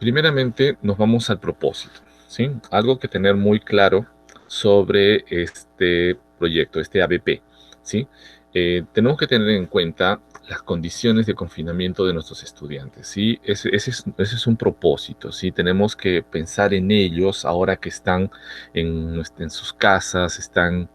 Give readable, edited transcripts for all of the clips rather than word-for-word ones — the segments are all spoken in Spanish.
Primeramente nos vamos al propósito, ¿sí? Algo que tener muy claro sobre este proyecto, este ABP, ¿sí? Tenemos que tener en cuenta las condiciones de confinamiento de nuestros estudiantes, ¿sí? Ese es un propósito, ¿sí? Tenemos que pensar en ellos ahora que están en sus casas, están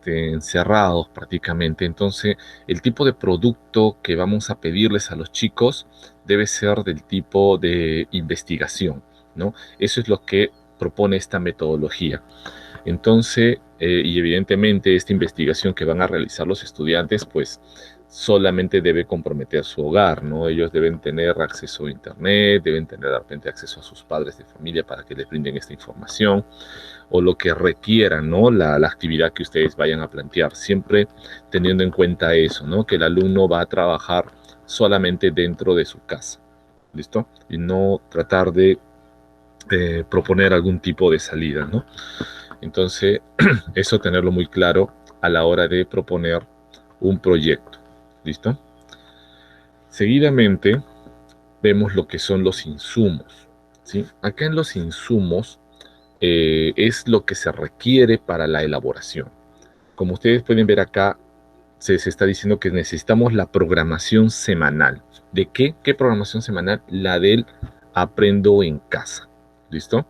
encerrados prácticamente. Entonces, el tipo de producto que vamos a pedirles a los chicos debe ser del tipo de investigación, ¿no? Eso es lo que propone esta metodología. Entonces, y evidentemente esta investigación que van a realizar los estudiantes, pues solamente debe comprometer su hogar, ¿no? Ellos deben tener acceso a internet, deben tener de repente acceso a sus padres de familia para que les brinden esta información o lo que requieran, ¿no? La actividad que ustedes vayan a plantear, siempre teniendo en cuenta eso, ¿no? Que el alumno va a trabajar solamente dentro de su casa, ¿listo? Y no tratar de proponer algún tipo de salida, ¿no? Entonces, eso tenerlo muy claro a la hora de proponer un proyecto, ¿listo? Seguidamente, vemos lo que son los insumos, ¿sí? Acá en los insumos es lo que se requiere para la elaboración. Como ustedes pueden ver acá, se está diciendo que necesitamos la programación semanal. ¿De qué? ¿Qué programación semanal? La del aprendo en casa. ¿Listo?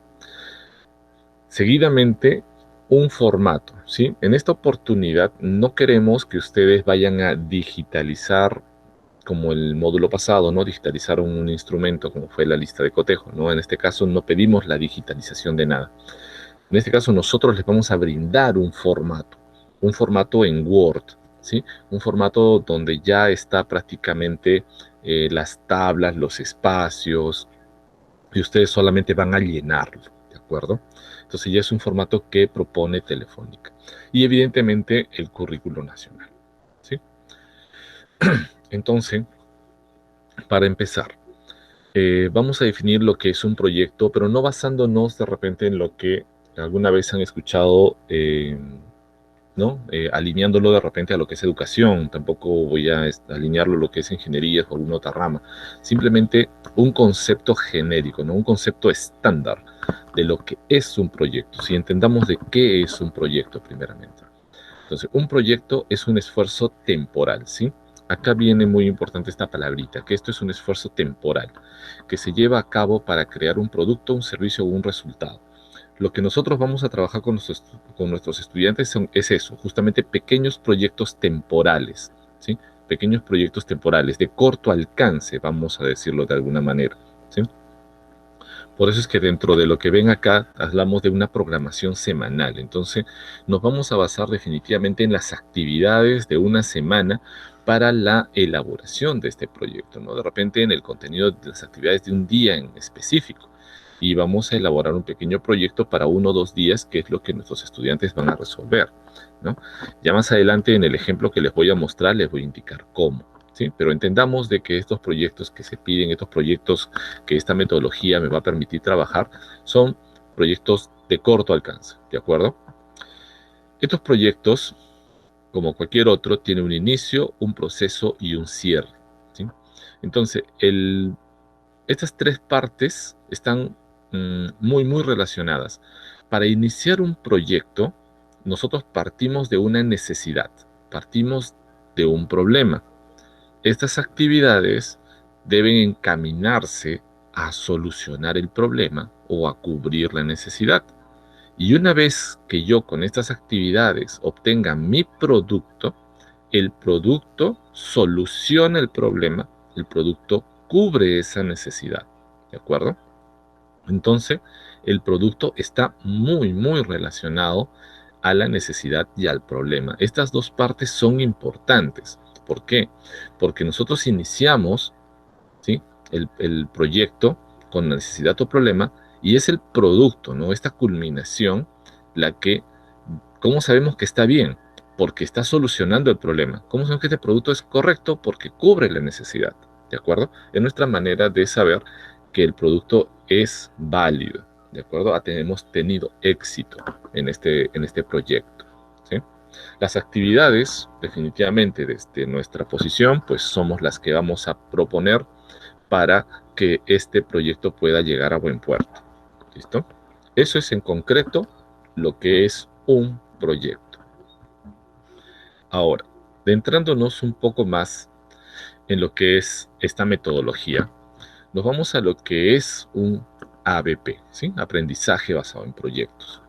Seguidamente, un formato, ¿sí? En esta oportunidad no queremos que ustedes vayan a digitalizar como el módulo pasado, ¿no? Digitalizaron un instrumento como fue la lista de cotejo, ¿no? En este caso no pedimos la digitalización de nada. En este caso nosotros les vamos a brindar un formato en Word, ¿sí? Un formato donde ya está prácticamente las tablas, los espacios, y ustedes solamente van a llenarlo, ¿de acuerdo? Entonces ya es un formato que propone Telefónica. Y evidentemente el currículo nacional, ¿sí? Entonces, para empezar, vamos a definir lo que es un proyecto, pero no basándonos de repente en lo que alguna vez han escuchado, ¿no? Alineándolo de repente a lo que es educación. Tampoco voy a alinearlo a lo que es ingeniería o alguna otra rama. Simplemente un concepto genérico, ¿no? Un concepto estándar de lo que es un proyecto. Si entendamos de qué es un proyecto primeramente. Entonces, un proyecto es un esfuerzo temporal, ¿sí? Acá viene muy importante esta palabrita, que esto es un esfuerzo temporal, que se lleva a cabo para crear un producto, un servicio o un resultado. Lo que nosotros vamos a trabajar con nuestros estudiantes es eso, justamente pequeños proyectos temporales, ¿sí? Pequeños proyectos temporales, de corto alcance, vamos a decirlo de alguna manera, ¿sí? Por eso es que dentro de lo que ven acá, hablamos de una programación semanal. Entonces, nos vamos a basar definitivamente en las actividades de una semana para la elaboración de este proyecto, ¿no? De repente en el contenido de las actividades de un día en específico. Y vamos a elaborar un pequeño proyecto para 1 o 2 días, que es lo que nuestros estudiantes van a resolver, ¿no? Ya más adelante en el ejemplo que les voy a mostrar, les voy a indicar cómo. ¿Sí? Pero entendamos de que estos proyectos que se piden, estos proyectos que esta metodología me va a permitir trabajar, son proyectos de corto alcance, ¿de acuerdo? Estos proyectos, como cualquier otro, tienen un inicio, un proceso y un cierre, ¿sí? Entonces, estas tres partes están muy relacionadas. Para iniciar un proyecto, nosotros partimos de una necesidad, partimos de un problema. Estas actividades deben encaminarse a solucionar el problema o a cubrir la necesidad. Y una vez que yo con estas actividades obtenga mi producto, el producto soluciona el problema, el producto cubre esa necesidad. ¿De acuerdo? Entonces, el producto está muy relacionado a la necesidad y al problema. Estas dos partes son importantes. ¿Por qué? Porque nosotros iniciamos, ¿sí? el proyecto con necesidad o problema y es el producto, ¿no? Esta culminación la que, ¿cómo sabemos que está bien? Porque está solucionando el problema. ¿Cómo sabemos que este producto es correcto? Porque cubre la necesidad, ¿de acuerdo? Es nuestra manera de saber que el producto es válido, ¿de acuerdo? Hemos tenido éxito en este proyecto, ¿sí? Las actividades, definitivamente, desde nuestra posición, pues somos las que vamos a proponer para que este proyecto pueda llegar a buen puerto. ¿Listo? Eso es en concreto lo que es un proyecto. Ahora, adentrándonos un poco más en lo que es esta metodología, nos vamos a lo que es un ABP, ¿sí? Aprendizaje basado en proyectos.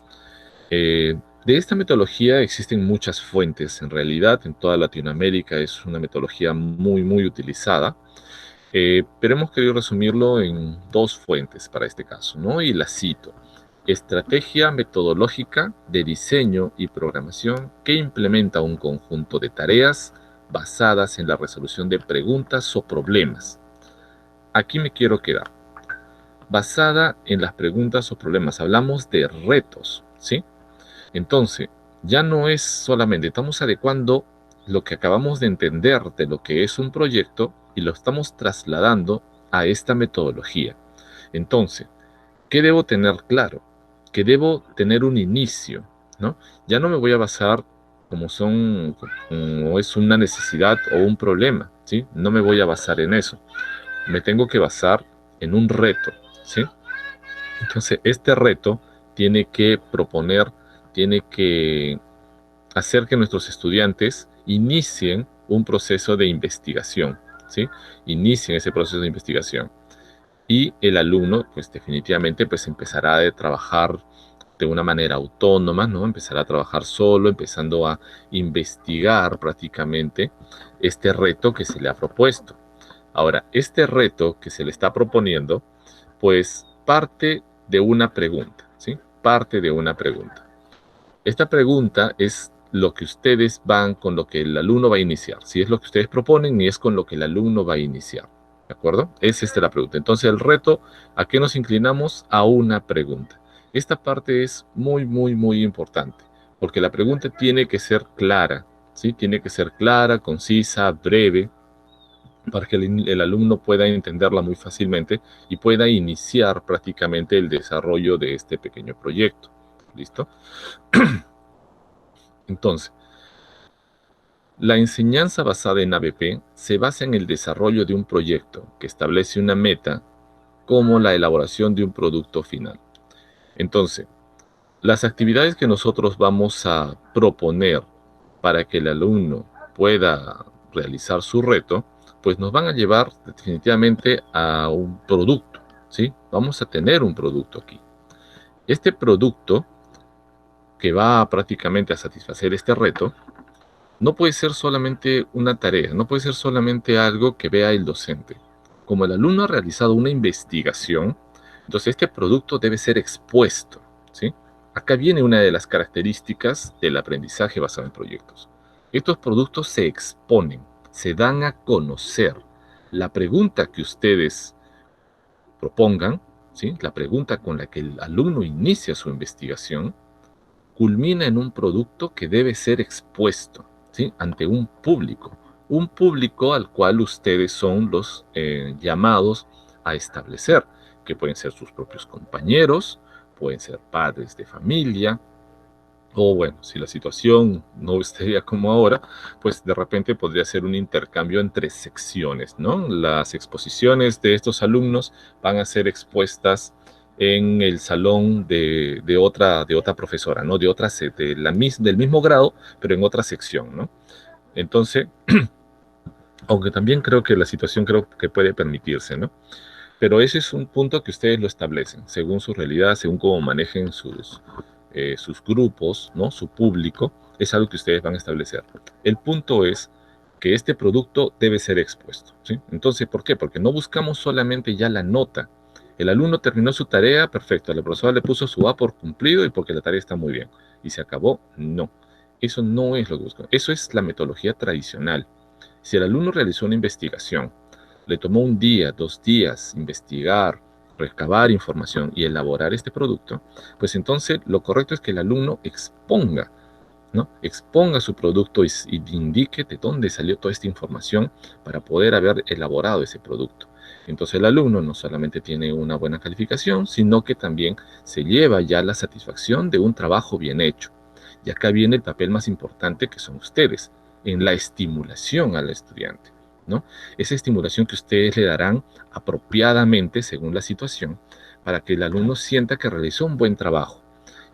De esta metodología existen muchas fuentes, en realidad en toda Latinoamérica es una metodología muy utilizada, pero hemos querido resumirlo en dos fuentes para este caso, ¿no? Y la cito: estrategia metodológica de diseño y programación que implementa un conjunto de tareas basadas en la resolución de preguntas o problemas. Aquí me quiero quedar. Basada en las preguntas o problemas, hablamos de retos, ¿sí? Entonces, ya no es solamente, estamos adecuando lo que acabamos de entender de lo que es un proyecto y lo estamos trasladando a esta metodología. Entonces, ¿qué debo tener claro? Que debo tener un inicio, ¿no? Ya no me voy a basar como es una necesidad o un problema, ¿sí? No me voy a basar en eso. Me tengo que basar en un reto, ¿sí? Entonces, este reto tiene que proponer, tiene que hacer que nuestros estudiantes inicien un proceso de investigación, ¿sí? Inicien ese proceso de investigación. Y el alumno, pues definitivamente, pues empezará a trabajar de una manera autónoma, ¿no? Empezará a trabajar solo, empezando a investigar prácticamente este reto que se le ha propuesto. Ahora, este reto que se le está proponiendo, pues parte de una pregunta, ¿sí? Parte de una pregunta. Esta pregunta es lo que ustedes van, con lo que el alumno va a iniciar. Si es lo que ustedes proponen, ni es con lo que el alumno va a iniciar. ¿De acuerdo? Es esta la pregunta. Entonces, el reto, ¿a qué nos inclinamos? A una pregunta. Esta parte es muy importante, porque la pregunta tiene que ser clara, ¿sí? Tiene que ser clara, concisa, breve, para que el alumno pueda entenderla muy fácilmente y pueda iniciar prácticamente el desarrollo de este pequeño proyecto. ¿Listo? Entonces, la enseñanza basada en ABP se basa en el desarrollo de un proyecto que establece una meta como la elaboración de un producto final. Entonces, las actividades que nosotros vamos a proponer para que el alumno pueda realizar su reto, pues nos van a llevar definitivamente a un producto, ¿sí? Vamos a tener un producto aquí. Este producto que va prácticamente a satisfacer este reto, no puede ser solamente una tarea, no puede ser solamente algo que vea el docente. Como el alumno ha realizado una investigación, entonces este producto debe ser expuesto, ¿sí? Acá viene una de las características del aprendizaje basado en proyectos. Estos productos se exponen, se dan a conocer. La pregunta que ustedes propongan, ¿sí? La pregunta con la que el alumno inicia su investigación, culmina en un producto que debe ser expuesto, ¿sí? Ante un público al cual ustedes son los llamados a establecer, que pueden ser sus propios compañeros, pueden ser padres de familia, o bueno, si la situación no estaría como ahora, pues de repente podría ser un intercambio entre secciones, ¿no? Las exposiciones de estos alumnos van a ser expuestas en el salón de otra profesora, ¿no? Del mismo grado, pero en otra sección, ¿no? Entonces, aunque también creo que la situación creo que puede permitirse, ¿no? Pero ese es un punto que ustedes lo establecen, según su realidad, según cómo manejen sus grupos, ¿no? Su público, es algo que ustedes van a establecer. El punto es que este producto debe ser expuesto, ¿sí? Entonces, ¿por qué? Porque no buscamos solamente ya la nota. El alumno terminó su tarea, perfecto, la profesora le puso su A por cumplido y porque la tarea está muy bien. Y se acabó. No. Eso no es lo que buscamos. Eso es la metodología tradicional. Si el alumno realizó una investigación, le tomó un día, 2 días investigar, recabar información y elaborar este producto, pues entonces lo correcto es que el alumno exponga, ¿no? Exponga su producto y indique de dónde salió toda esta información para poder haber elaborado ese producto. Entonces el alumno no solamente tiene una buena calificación, sino que también se lleva ya la satisfacción de un trabajo bien hecho. Y acá viene el papel más importante, que son ustedes, en la estimulación al estudiante. ¿no? Esa estimulación que ustedes le darán apropiadamente según la situación para que el alumno sienta que realizó un buen trabajo,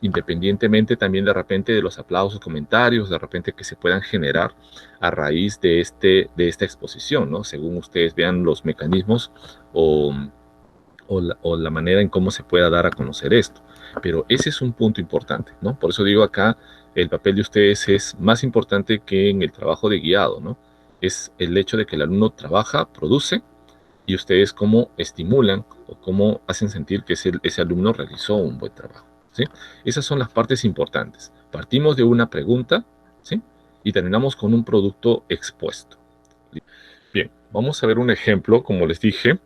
independientemente también de repente de los aplausos, comentarios, de repente que se puedan generar a raíz de esta exposición, ¿no? Según ustedes vean los mecanismos o, o la manera en cómo se pueda dar a conocer esto. Pero ese es un punto importante, ¿no? Por eso digo acá, el papel de ustedes es más importante que en el trabajo de guiado, ¿no? Es el hecho de que el alumno trabaja, produce, y ustedes cómo estimulan o cómo hacen sentir que ese alumno realizó un buen trabajo, ¿sí? Esas son las partes importantes. Partimos de una pregunta, ¿sí? Y terminamos con un producto expuesto. Bien, vamos a ver un ejemplo, como les dije,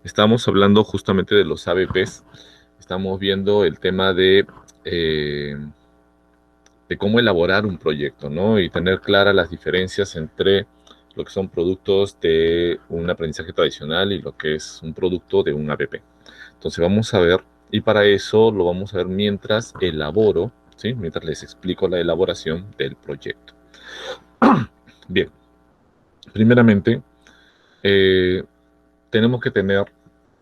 estamos hablando justamente de los ABPs, estamos viendo el tema eh, de cómo elaborar un proyecto, ¿no? Y tener claras las diferencias entre lo que son productos de un aprendizaje tradicional y lo que es un producto de un ABP. Entonces vamos a ver, y para eso lo vamos a ver mientras elaboro, ¿sí? Mientras les explico la elaboración del proyecto. Bien, primeramente, eh, tenemos que tener,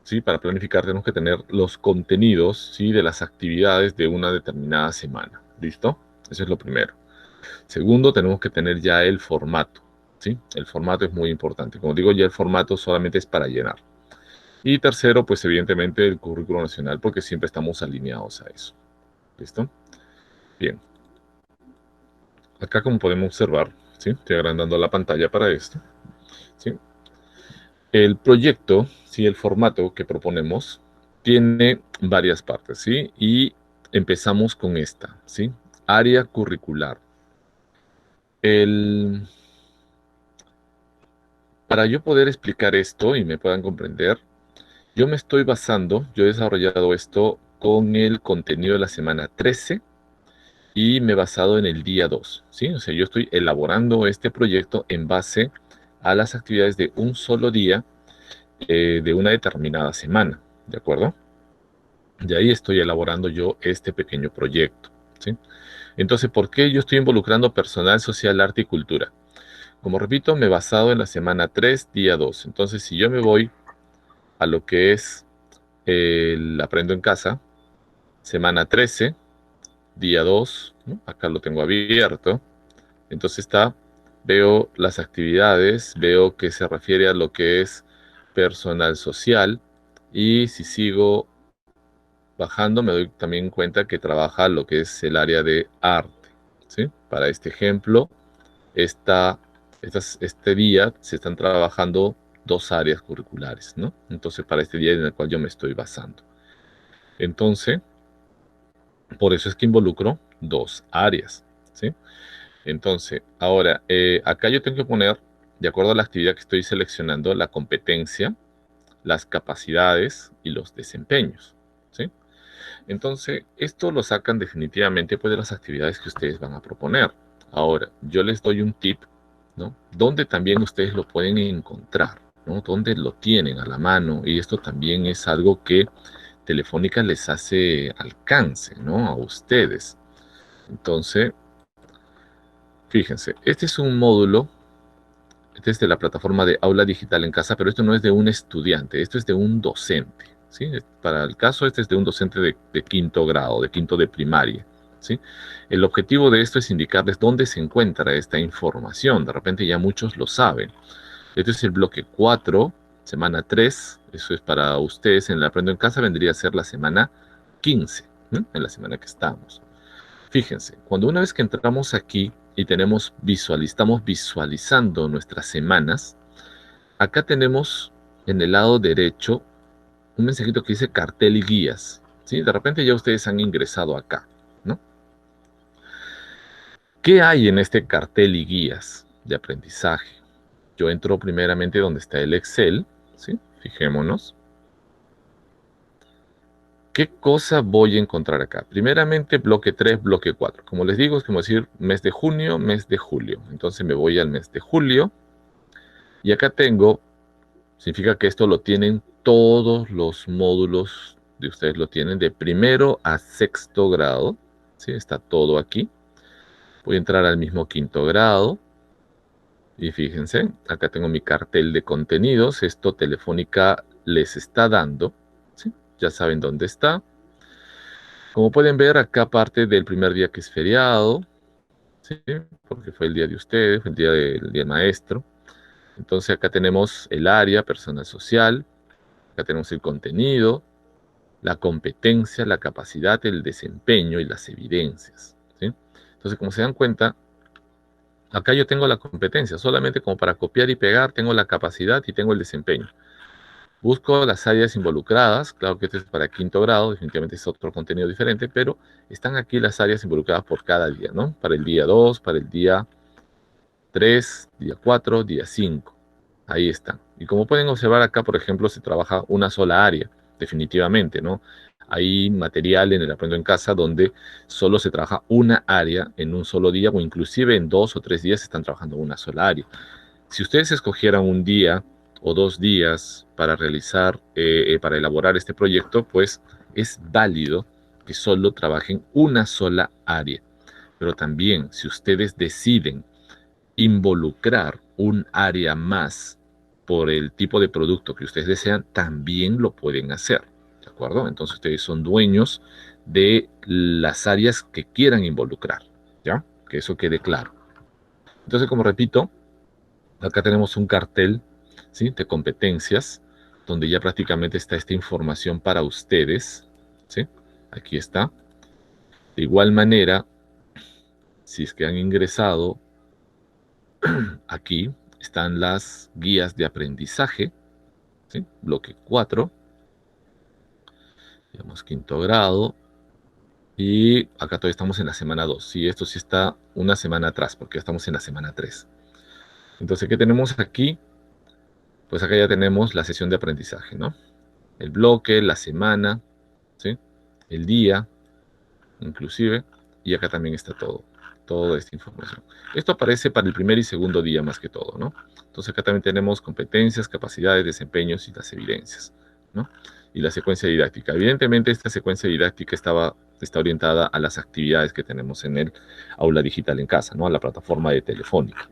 ¿sí? Para planificar tenemos que tener los contenidos, ¿sí? De las actividades de una determinada semana. ¿Listo? Eso es lo primero. Segundo, tenemos que tener ya el formato, ¿sí? El formato es muy importante. Como digo, ya el formato solamente es para llenar. Y tercero, pues evidentemente el currículo nacional, porque siempre estamos alineados a eso. ¿Listo? Bien. Acá como podemos observar, ¿sí? Estoy agrandando la pantalla para esto, ¿sí? El proyecto, ¿sí? El formato que proponemos tiene varias partes, ¿sí? Y empezamos con esta, ¿sí? Área curricular. El, para yo poder explicar esto y me puedan comprender, yo me estoy basando, yo he desarrollado esto con el contenido de la semana 13 y me he basado en el día 2, ¿sí? O sea, yo estoy elaborando este proyecto en base a las actividades de un solo día de una determinada semana, ¿de acuerdo? De ahí estoy elaborando yo este pequeño proyecto, ¿sí? Entonces, ¿por qué yo estoy involucrando personal, social, arte y cultura? Como repito, me he basado en la semana 3, día 2. Entonces, si yo me voy a lo que es el Aprendo en Casa, semana 13, día 2, ¿no? Acá lo tengo abierto. Entonces veo las actividades, veo que se refiere a lo que es personal social y si sigo bajando me doy también cuenta que trabaja lo que es el área de arte, ¿sí? Para este ejemplo, este día se están trabajando dos áreas curriculares, ¿no? Entonces, para este día en el cual yo me estoy basando. Entonces, por eso es que involucro dos áreas, ¿sí? Entonces, ahora, acá yo tengo que poner, de acuerdo a la actividad que estoy seleccionando, la competencia, las capacidades y los desempeños, ¿sí? Entonces, esto lo sacan definitivamente pues, de las actividades que ustedes van a proponer. Ahora, yo les doy un tip, ¿no? Donde también ustedes lo pueden encontrar, ¿no? Donde lo tienen a la mano. Y esto también es algo que Telefónica les hace alcance, ¿no? A ustedes. Entonces, fíjense, este es un módulo, este es de la plataforma de Aula Digital en Casa, pero esto no es de un estudiante, esto es de un docente, ¿sí? Para el caso, este es de un docente de quinto grado, de quinto de primaria, ¿sí? El objetivo de esto es indicarles dónde se encuentra esta información. De repente ya muchos lo saben. Este es el bloque 4, semana 3. Eso es para ustedes en el Aprendo en Casa, vendría a ser la semana 15, ¿no? En la semana que estamos. Fíjense, cuando una vez que entramos aquí y estamos visualizando nuestras semanas, acá tenemos en el lado derecho un mensajito que dice cartel y guías, ¿sí? De repente ya ustedes han ingresado acá, ¿no? ¿Qué hay en este cartel y guías de aprendizaje? Yo entro primeramente donde está el Excel, ¿sí? Fijémonos. ¿Qué cosa voy a encontrar acá? Primeramente, bloque 3, bloque 4. Como les digo, es como decir mes de junio, mes de julio. Entonces me voy al mes de julio. Y acá tengo, significa que esto lo tienen todos los módulos de ustedes, lo tienen de primero a sexto grado. ¿Sí? Está todo aquí. Voy a entrar al mismo quinto grado. Y fíjense, acá tengo mi cartel de contenidos. Esto Telefónica les está dando, ¿sí? Ya saben dónde está. Como pueden ver, acá parte del primer día que es feriado, ¿sí? Porque fue el día de ustedes, fue el día del maestro. Entonces acá tenemos el área, personal social, acá tenemos el contenido, la competencia, la capacidad, el desempeño y las evidencias, ¿sí? Entonces, como se dan cuenta, acá yo tengo la competencia, solamente como para copiar y pegar, tengo la capacidad y tengo el desempeño. Busco las áreas involucradas, claro que este es para quinto grado, definitivamente es otro contenido diferente, pero están aquí las áreas involucradas por cada día, ¿no? Para el día 2, para el día 3, día 4, día 5. Ahí están. Y como pueden observar acá, por ejemplo, se trabaja una sola área, definitivamente, ¿no? Hay material en el Aprendo en Casa donde solo se trabaja una área en un solo día o inclusive en 2 o 3 días están trabajando una sola área. Si ustedes escogieran un día o 2 días para realizar, para elaborar este proyecto, pues es válido que solo trabajen una sola área. Pero también, si ustedes deciden involucrar un área más por el tipo de producto que ustedes desean, también lo pueden hacer. ¿De acuerdo? Entonces ustedes son dueños de las áreas que quieran involucrar. ¿Ya? Que eso quede claro. Entonces, como repito, acá tenemos un cartel, ¿sí? De competencias, donde ya prácticamente está esta información para ustedes, ¿sí? Aquí está. De igual manera, si es que han ingresado, aquí están las guías de aprendizaje, ¿sí? Bloque 4, digamos quinto grado, y acá todavía estamos en la semana 2. Sí, esto sí está una semana atrás, porque ya estamos en la semana 3. Entonces, ¿qué tenemos aquí? Pues acá ya tenemos la sesión de aprendizaje, ¿no? El bloque, la semana, ¿sí? El día, inclusive, y acá también está todo, toda esta información. Esto aparece para el primer y segundo día más que todo, ¿no? Entonces acá también tenemos competencias, capacidades, desempeños y las evidencias, ¿no? Y la secuencia didáctica. Evidentemente esta secuencia didáctica está orientada a las actividades que tenemos en el aula digital en casa, ¿no? A la plataforma de Telefónica.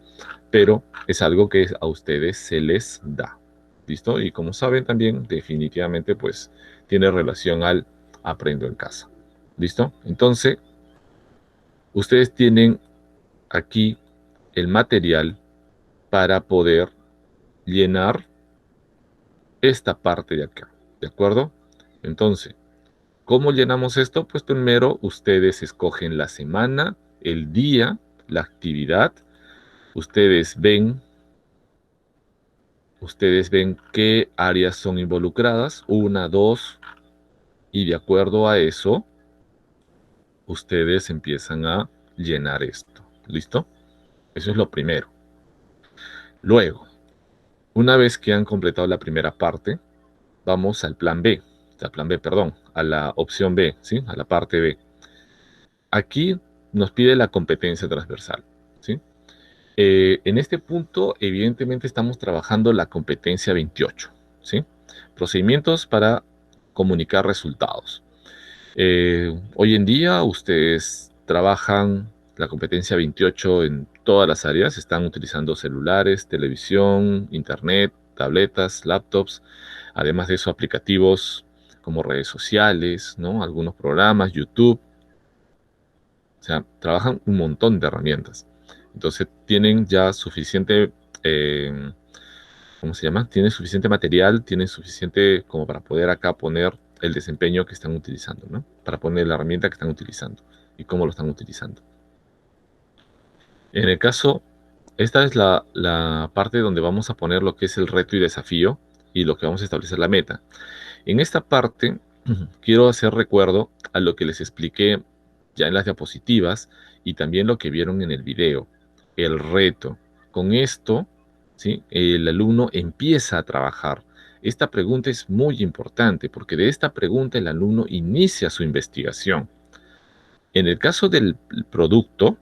Pero es algo que a ustedes se les da, ¿listo? Y como saben también, definitivamente, pues tiene relación al aprendo en casa. ¿Listo? Entonces, ustedes tienen aquí el material para poder llenar esta parte de acá. ¿De acuerdo? Entonces, ¿cómo llenamos esto? Pues primero ustedes escogen la semana, el día, la actividad. Ustedes ven qué áreas son involucradas, una, dos, y de acuerdo a eso, ustedes empiezan a llenar esto. ¿Listo? Eso es lo primero. Luego, una vez que han completado la primera parte, vamos al plan B, perdón, a la opción B, ¿sí? A la parte B. Aquí nos pide la competencia transversal, ¿sí? En este punto, evidentemente, estamos trabajando la competencia 28, ¿sí? Procedimientos para comunicar resultados. Hoy en día, ustedes trabajan la competencia 28 en todas las áreas. Están utilizando celulares, televisión, internet, tabletas, laptops. Además de eso, aplicativos como redes sociales, ¿no? Algunos programas, YouTube. O sea, trabajan un montón de herramientas. Entonces tienen ya suficiente, ¿cómo se llama? Tienen suficiente material, tienen suficiente como para poder acá poner el desempeño que están utilizando, ¿no? Para poner la herramienta que están utilizando y cómo lo están utilizando. En el caso, esta es la parte donde vamos a poner lo que es el reto y desafío y lo que vamos a establecer la meta. En esta parte, quiero hacer recuerdo a lo que les expliqué ya en las diapositivas y también lo que vieron en el video, el reto. Con esto, ¿sí? El alumno empieza a trabajar. Esta pregunta es muy importante porque de esta pregunta el alumno inicia su investigación. En el caso del producto,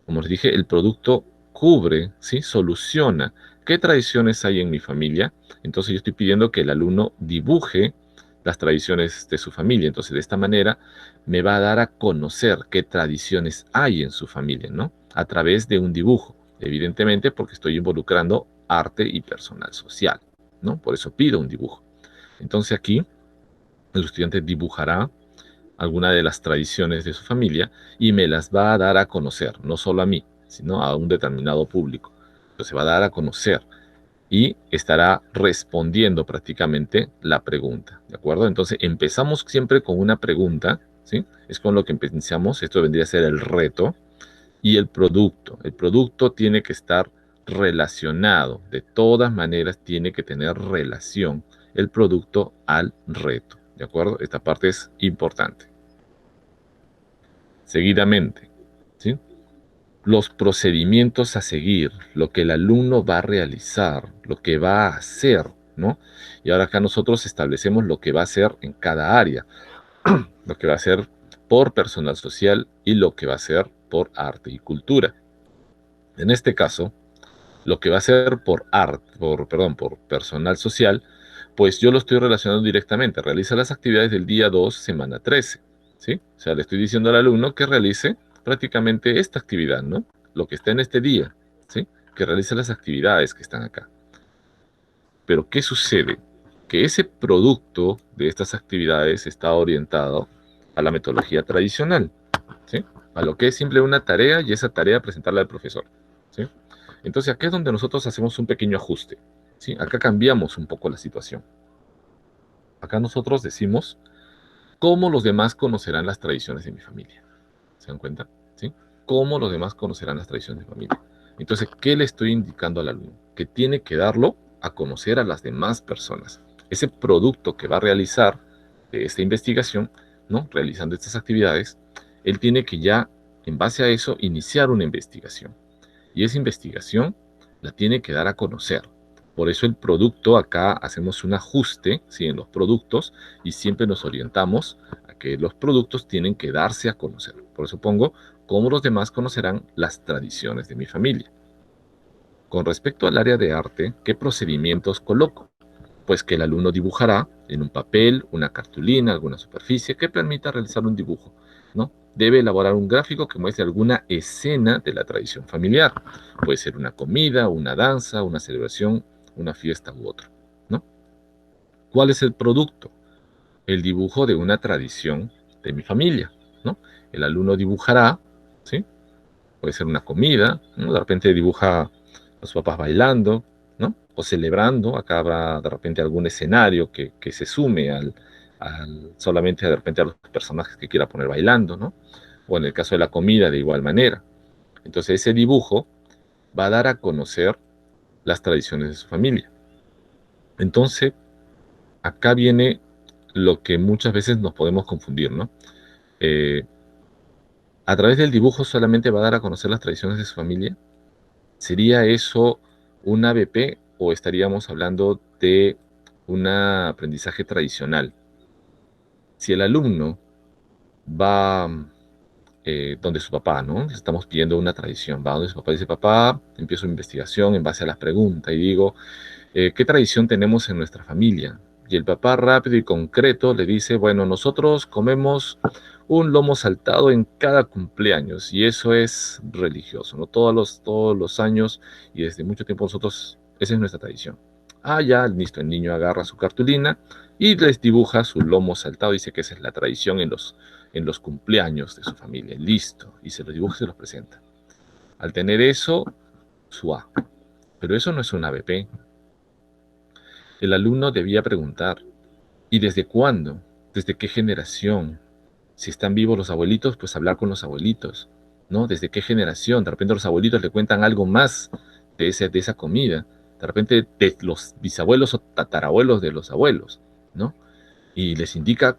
como les dije, el producto cubre, ¿sí? Soluciona. ¿Qué tradiciones hay en mi familia? Entonces yo estoy pidiendo que el alumno dibuje las tradiciones de su familia. Entonces de esta manera me va a dar a conocer qué tradiciones hay en su familia, ¿no? A través de un dibujo. evidentemente porque estoy involucrando arte y personal social, ¿no? Por eso pido un dibujo. Entonces aquí el estudiante dibujará alguna de las tradiciones de su familia y me las va a dar a conocer, no solo a mí, sino a un determinado público. Entonces va a dar a conocer y estará respondiendo prácticamente la pregunta, ¿de acuerdo? Entonces empezamos siempre con una pregunta, ¿sí? Es con lo que empezamos, esto vendría a ser el reto y el producto. El producto tiene que estar relacionado, de todas maneras tiene que tener relación el producto al reto, ¿de acuerdo? Esta parte es importante. Seguidamente, ¿sí? Los procedimientos a seguir, lo que el alumno va a realizar, lo que va a hacer, ¿no? Y ahora acá nosotros establecemos lo que va a hacer en cada área, lo que va a hacer por personal social y lo que va a hacer por arte y cultura. En este caso, lo que va a hacer por personal social, pues yo lo estoy relacionando directamente. Realiza las actividades del día 2, semana 13, ¿sí? O sea, le estoy diciendo al alumno que realice prácticamente esta actividad, ¿no? Lo que está en este día, ¿sí? Que realice las actividades que están acá. Pero ¿qué sucede? Que ese producto de estas actividades está orientado a la metodología tradicional, ¿sí? A lo que es simple una tarea y esa tarea presentarla al profesor, ¿sí? Entonces, acá es donde nosotros hacemos un pequeño ajuste, ¿sí? Acá cambiamos un poco la situación. Acá nosotros decimos cómo los demás conocerán las tradiciones de mi familia. ¿Se dan cuenta? ¿Sí? ¿Cómo los demás conocerán las tradiciones de mi familia? Entonces, ¿qué le estoy indicando al alumno? Que tiene que darlo a conocer a las demás personas. Ese producto que va a realizar esta investigación, ¿no? Realizando estas actividades, él tiene que ya, en base a eso, iniciar una investigación. Y esa investigación la tiene que dar a conocer. Por eso el producto, acá hacemos un ajuste, ¿sí? En los productos y siempre nos orientamos a que los productos tienen que darse a conocer. Por eso pongo cómo los demás conocerán las tradiciones de mi familia. Con respecto al área de arte, ¿qué procedimientos coloco? Pues que el alumno dibujará en un papel, una cartulina, alguna superficie que permita realizar un dibujo, ¿no? Debe elaborar un gráfico que muestre alguna escena de la tradición familiar. Puede ser una comida, una danza, una celebración, una fiesta u otro, ¿no? ¿Cuál es el producto? El dibujo de una tradición de mi familia, ¿no? El alumno dibujará, ¿sí? Puede ser una comida, ¿no? De repente dibuja a los papás bailando, ¿no? O celebrando, acá habrá de repente algún escenario que se sume solamente de repente a los personajes que quiera poner bailando, ¿no? O en el caso de la comida, de igual manera. Entonces ese dibujo va a dar a conocer las tradiciones de su familia. Entonces, acá viene lo que muchas veces nos podemos confundir, ¿no? Eh, a través del dibujo solamente va a dar a conocer las tradiciones de su familia. ¿Sería eso un ABP o estaríamos hablando de un aprendizaje tradicional? Si el alumno va donde su papá, ¿no? Estamos pidiendo una tradición, va donde su papá y dice, papá, empiezo una investigación en base a las preguntas y digo, ¿qué tradición tenemos en nuestra familia? Y el papá rápido y concreto le dice, bueno, nosotros comemos un lomo saltado en cada cumpleaños y eso es religioso, ¿no? Todos los años y desde mucho tiempo nosotros, esa es nuestra tradición. Ah, ya, listo, el niño agarra su cartulina y les dibuja su lomo saltado, dice que esa es la tradición en los cumpleaños de su familia, listo, y se los dibuja y se los presenta. Al tener eso, su A. Pero eso no es un ABP. El alumno debía preguntar, ¿y desde cuándo? ¿Desde qué generación? Si están vivos los abuelitos, pues hablar con los abuelitos, ¿no? ¿Desde qué generación? De repente los abuelitos le cuentan algo más de esa comida. De repente de los bisabuelos o tatarabuelos de los abuelos, ¿no? Y les indica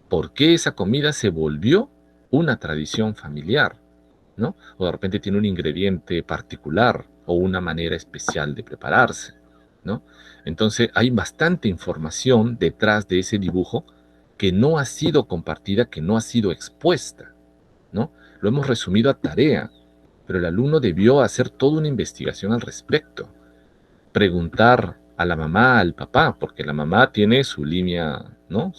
por qué esa comida se volvió una tradición familiar, ¿no? O de repente tiene un ingrediente particular o una manera especial de prepararse, ¿no? Entonces hay bastante información detrás de ese dibujo que no ha sido compartida, que no ha sido expuesta, ¿no? Lo hemos resumido a tarea, pero el alumno debió hacer toda una investigación al respecto, preguntar a la mamá, al papá, porque la mamá tiene su línea, ¿no?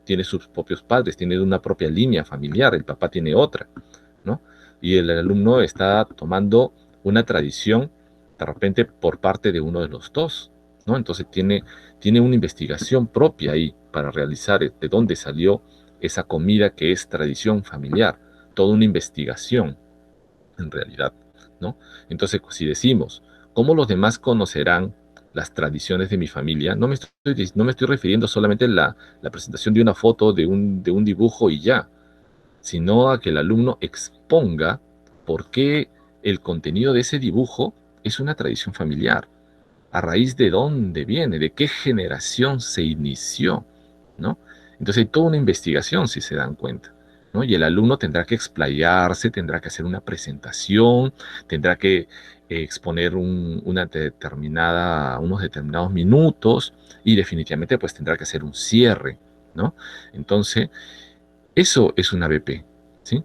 Tiene sus propios padres, tiene una propia línea familiar, el papá tiene otra, ¿no? Y el alumno está tomando una tradición de repente por parte de uno de los dos, ¿no? Entonces tiene una investigación propia ahí para realizar de dónde salió esa comida que es tradición familiar, toda una investigación en realidad, ¿no? Entonces, si decimos, ¿cómo los demás conocerán las tradiciones de mi familia? No me estoy refiriendo solamente a la presentación de una foto, de un dibujo y ya, sino a que el alumno exponga por qué el contenido de ese dibujo es una tradición familiar, a raíz de dónde viene, de qué generación se inició, ¿no? Entonces hay toda una investigación, si se dan cuenta, ¿no? Y el alumno tendrá que explayarse, tendrá que hacer una presentación, tendrá que exponer unos determinados minutos y definitivamente pues tendrá que hacer un cierre, ¿no? Entonces, eso es una BP, ¿sí?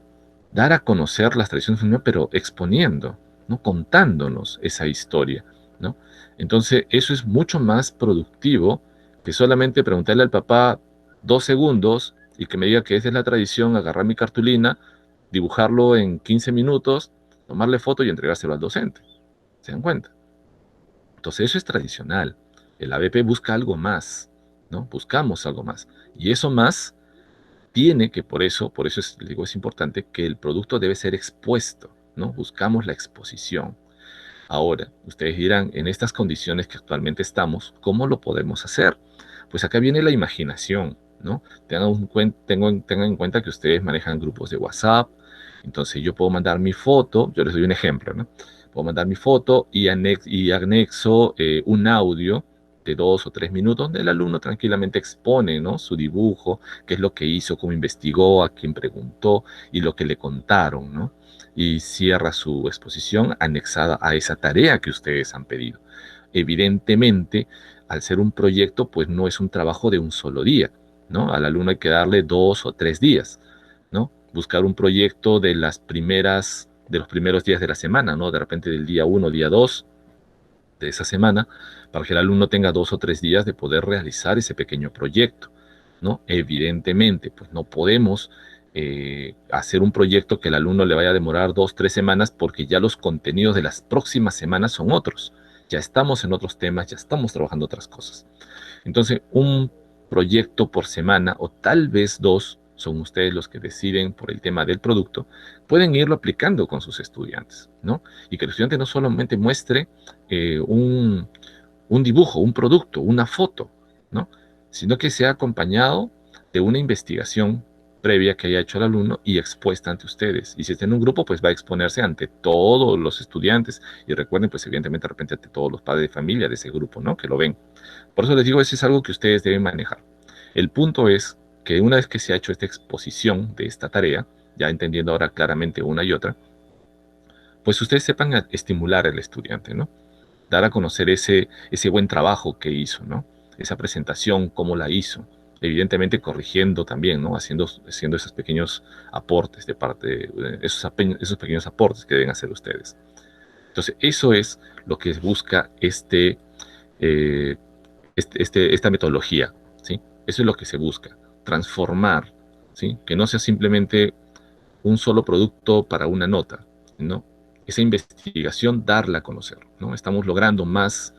Dar a conocer las tradiciones familiares, pero exponiendo, ¿no? Contándonos esa historia, ¿no? Entonces, eso es mucho más productivo que solamente preguntarle al papá 2 segundos y que me diga que esa es la tradición, agarrar mi cartulina, dibujarlo en 15 minutos, tomarle foto y entregárselo al docente. ¿Se dan cuenta? Entonces, eso es tradicional. El ABP busca algo más, ¿no? Buscamos algo más. Y eso más tiene que, por eso digo, es importante que el producto debe ser expuesto, ¿no? Buscamos la exposición. Ahora, ustedes dirán, en estas condiciones que actualmente estamos, ¿cómo lo podemos hacer? Pues acá viene la imaginación, ¿no? Tengan en cuenta que ustedes manejan grupos de WhatsApp, entonces yo puedo mandar mi foto, yo les doy un ejemplo, ¿no? Puedo mandar mi foto y anexo un audio de 2 o 3 minutos donde el alumno tranquilamente expone, ¿no? Su dibujo, qué es lo que hizo, cómo investigó, a quién preguntó y lo que le contaron, ¿no? Y cierra su exposición anexada a esa tarea que ustedes han pedido. Evidentemente, al ser un proyecto, pues no es un trabajo de un solo día, ¿no? Al alumno hay que darle 2 o 3 días, ¿no? Buscar un proyecto de los primeros días de la semana, ¿no? De repente del día 1, día 2 de esa semana, para que el alumno tenga 2 o 3 días de poder realizar ese pequeño proyecto, ¿no? Evidentemente, pues no podemos hacer un proyecto que el alumno le vaya a demorar 2, 3 semanas porque ya los contenidos de las próximas semanas son otros. Ya estamos en otros temas, ya estamos trabajando otras cosas. Entonces, un proyecto por semana o tal vez dos, son ustedes los que deciden por el tema del producto, pueden irlo aplicando con sus estudiantes, ¿no? Y que el estudiante no solamente muestre eh, un, un dibujo, un producto, una foto, ¿no? Sino que sea acompañado de una investigación previa que haya hecho el alumno y expuesta ante ustedes. Y si está en un grupo, pues va a exponerse ante todos los estudiantes y recuerden, pues evidentemente de repente ante todos los padres de familia de ese grupo, ¿no? Que lo ven. Por eso les digo, eso es algo que ustedes deben manejar. El punto es que una vez que se ha hecho esta exposición de esta tarea, ya entendiendo ahora claramente una y otra, pues ustedes sepan estimular al estudiante, ¿no? Dar a conocer ese buen trabajo que hizo, ¿no? Esa presentación, cómo la hizo. Evidentemente corrigiendo también, ¿no? Haciendo esos pequeños aportes de parte, esos pequeños aportes que deben hacer ustedes. Entonces, eso es lo que busca eh, esta metodología, ¿sí? Eso es lo que se busca, transformar, ¿sí? Que no sea simplemente un solo producto para una nota, ¿no? Esa investigación, darla a conocer, ¿no? Estamos logrando más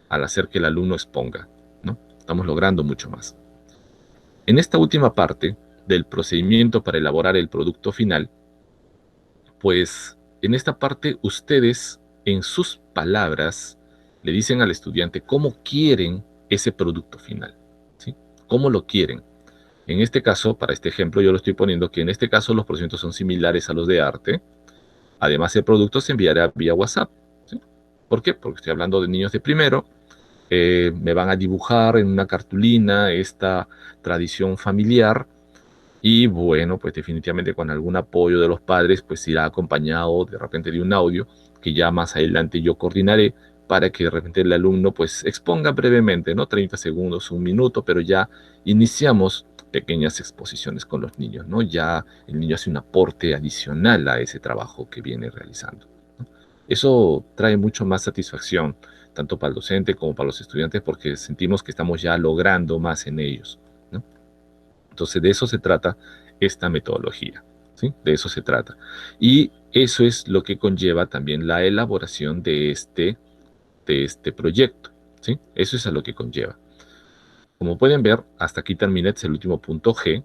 al hacer que el alumno exponga, ¿no? Estamos logrando mucho más. En esta última parte del procedimiento para elaborar el producto final, pues en esta parte ustedes, en sus palabras, le dicen al estudiante cómo quieren ese producto final, ¿sí? ¿Cómo lo quieren? En este caso, para este ejemplo, yo lo estoy poniendo que en este caso los procedimientos son similares a los de arte. Además, el producto se enviará vía WhatsApp, ¿sí? ¿Por qué? Porque estoy hablando de niños de primero. Me van a dibujar en una cartulina esta tradición familiar y bueno, pues definitivamente con algún apoyo de los padres, pues irá acompañado de repente de un audio que ya más adelante yo coordinaré para que de repente el alumno pues exponga brevemente, ¿no? 30 segundos, un minuto, pero ya iniciamos pequeñas exposiciones con los niños, ¿no? Ya el niño hace un aporte adicional a ese trabajo que viene realizando, ¿no? Eso trae mucho más satisfacción, tanto para el docente como para los estudiantes, porque sentimos que estamos ya logrando más en ellos, ¿no? Entonces, de eso se trata esta metodología. ¿sí? De eso se trata. Y eso es lo que conlleva también la elaboración de este proyecto, ¿sí? Eso es a lo que conlleva. Como pueden ver, hasta aquí termina, este es el último punto G,